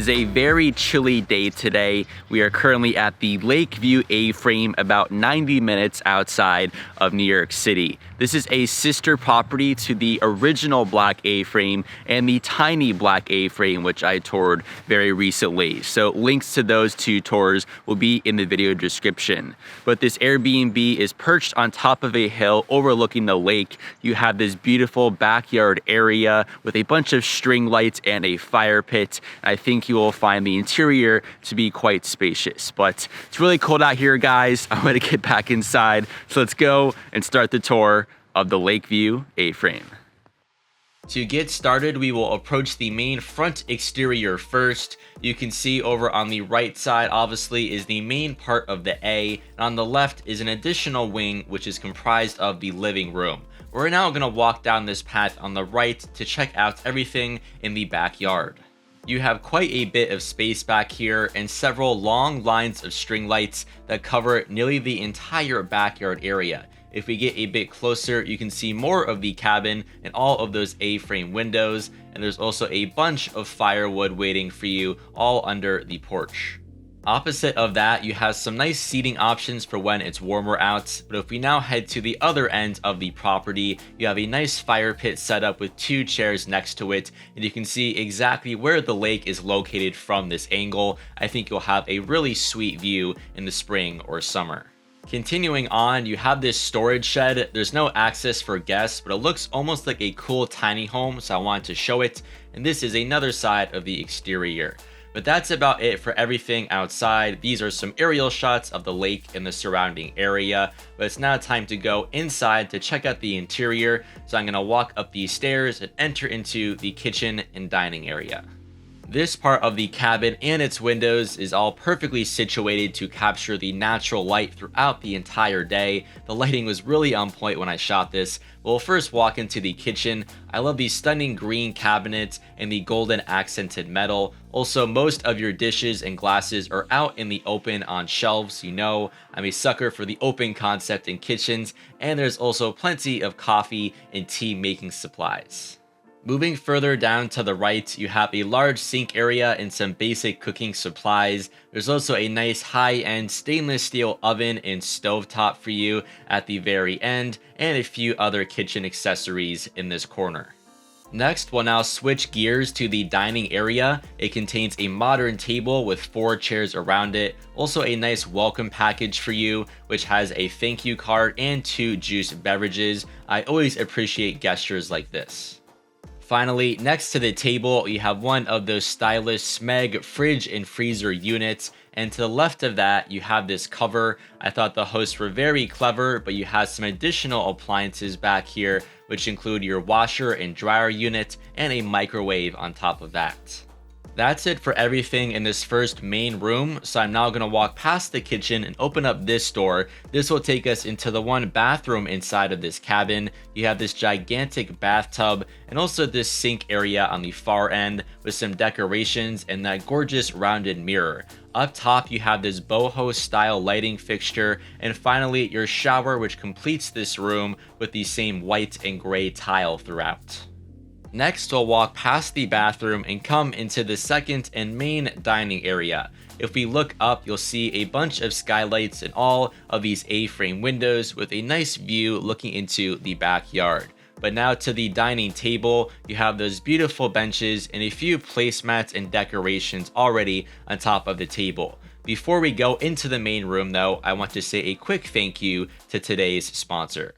is a very chilly day today. We are currently at the Lakeview A-frame, about 90 minutes outside of New York City. This is a sister property to the original black A-frame and the tiny black A-frame, which I toured very recently. So links to those two tours will be in the video description. But this Airbnb is perched on top of a hill overlooking the lake. You have this beautiful backyard area with a bunch of string lights and a fire pit. I think you will find the interior to be quite spacious, but it's really cold out here, guys. I'm gonna get back inside. So let's go and start the tour of the Lakeview A-frame. To get started, we will approach the main front exterior first. You can see over on the right side, obviously, is the main part of the A, and on the left is an additional wing, which is comprised of the living room. We're now gonna walk down this path on the right to check out everything in the backyard. You have quite a bit of space back here and several long lines of string lights that cover nearly the entire backyard area. If we get a bit closer, you can see more of the cabin and all of those A-frame windows, and there's also a bunch of firewood waiting for you all under the porch. Opposite of that, you have some nice seating options for when it's warmer out, but if we now head to the other end of the property, you have a nice fire pit set up with two chairs next to it, and you can see exactly where the lake is located from this angle. I think you'll have a really sweet view in the spring or summer. Continuing on, you have this storage shed. There's no access for guests, but it looks almost like a cool tiny home, so I wanted to show it, and this is another side of the exterior. But that's about it for everything outside. These are some aerial shots of the lake and the surrounding area, but it's now time to go inside to check out the interior. So I'm gonna walk up these stairs and enter into the kitchen and dining area. This part of the cabin and its windows is all perfectly situated to capture the natural light throughout the entire day. The lighting was really on point when I shot this. We'll first walk into the kitchen. I love the stunning green cabinets and the golden accented metal. Also, most of your dishes and glasses are out in the open on shelves. You know, I'm a sucker for the open concept in kitchens, and there's also plenty of coffee and tea making supplies. Moving further down to the right, you have a large sink area and some basic cooking supplies. There's also a nice high-end stainless steel oven and stovetop for you at the very end, and a few other kitchen accessories in this corner. Next, we'll now switch gears to the dining area. It contains a modern table with 4 chairs around it. Also a nice welcome package for you, which has a thank you card and 2 juice beverages. I always appreciate gestures like this. Finally, next to the table, you have one of those stylish Smeg fridge and freezer units, and to the left of that, you have this cover. I thought the hosts were very clever, but you have some additional appliances back here, which include your washer and dryer unit and a microwave on top of that. That's it for everything in this first main room, so I'm now going to walk past the kitchen and open up this door. This will take us into the one bathroom inside of this cabin. You have this gigantic bathtub and also this sink area on the far end with some decorations and that gorgeous rounded mirror. Up top, you have this boho style lighting fixture, and finally your shower, which completes this room with the same white and gray tile throughout. Next, we'll walk past the bathroom and come into the second and main dining area. If we look up, you'll see a bunch of skylights in all of these A-frame windows with a nice view looking into the backyard. But now to the dining table, you have those beautiful benches and a few placemats and decorations already on top of the table. Before we go into the main room though, I want to say a quick thank you to today's sponsor.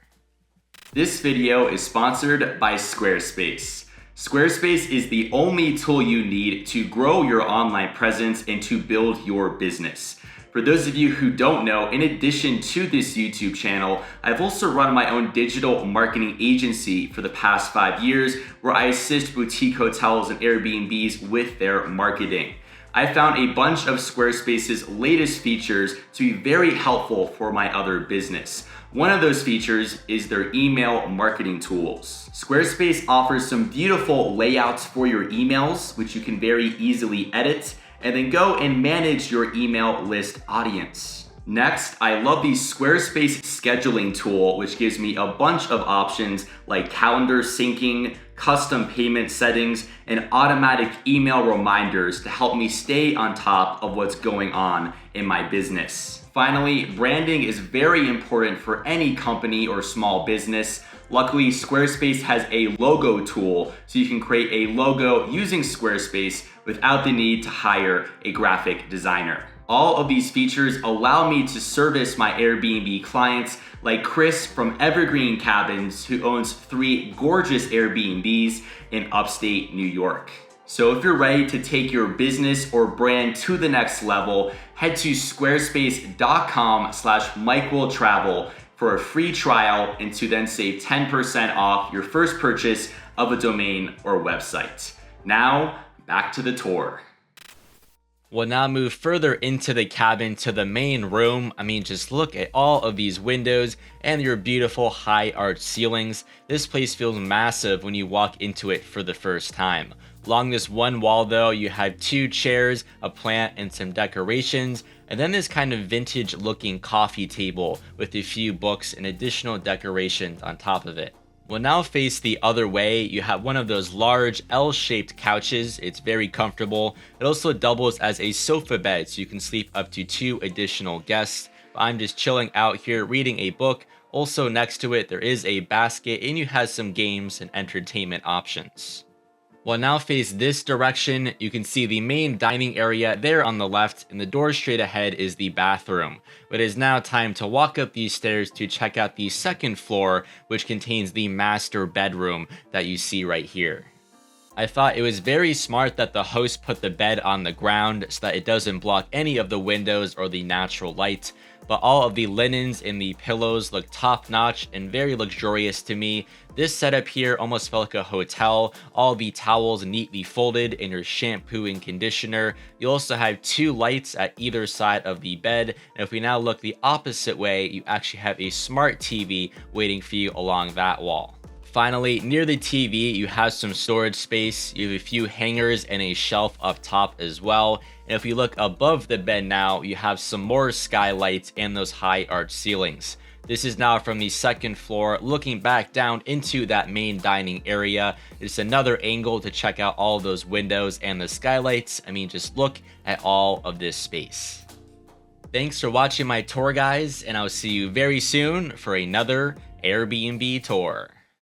This video is sponsored by Squarespace. Squarespace is the only tool you need to grow your online presence and to build your business. For those of you who don't know, in addition to this YouTube channel, I've also run my own digital marketing agency for the past 5 years, where I assist boutique hotels and Airbnbs with their marketing. I found a bunch of Squarespace's latest features to be very helpful for my other business. One of those features is their email marketing tools. Squarespace offers some beautiful layouts for your emails, which you can very easily edit, and then go and manage your email list audience. Next, I love the Squarespace scheduling tool, which gives me a bunch of options like calendar syncing, custom payment settings, and automatic email reminders to help me stay on top of what's going on in my business. Finally, branding is very important for any company or small business. Luckily, Squarespace has a logo tool, so you can create a logo using Squarespace without the need to hire a graphic designer. All of these features allow me to service my Airbnb clients like Chris from Evergreen Cabins, who owns 3 gorgeous Airbnbs in upstate New York. So if you're ready to take your business or brand to the next level, head to squarespace.com/MikeWillTravel for a free trial and to then save 10% off your first purchase of a domain or website. Now, back to the tour. We'll now move further into the cabin to the main room. Just look at all of these windows and your beautiful high arched ceilings. This place feels massive when you walk into it for the first time. Along this one wall though, you have 2 chairs, a plant, and some decorations, and then this kind of vintage looking coffee table with a few books and additional decorations on top of it. We'll now face the other way. You have one of those large L-shaped couches. It's very comfortable. It also doubles as a sofa bed, so you can sleep up to 2 additional guests. I'm just chilling out here reading a book. Also next to it, there is a basket and you have some games and entertainment options. We'll now face this direction. You can see the main dining area there on the left, and the door straight ahead is the bathroom. But it is now time to walk up these stairs to check out the second floor, which contains the master bedroom that you see right here. I thought it was very smart that the host put the bed on the ground so that it doesn't block any of the windows or the natural light. But all of the linens and the pillows look top-notch and very luxurious to me. This setup here almost felt like a hotel. All the towels neatly folded in your shampoo and conditioner. You also have 2 lights at either side of the bed. And if we now look the opposite way, you actually have a smart TV waiting for you along that wall. Finally, near the TV, you have some storage space. You have a few hangers and a shelf up top as well. And if you look above the bed now, you have some more skylights and those high arched ceilings. This is now from the second floor, looking back down into that main dining area. It's another angle to check out all of those windows and the skylights. Just look at all of this space. Thanks for watching my tour, guys, and I'll see you very soon for another Airbnb tour.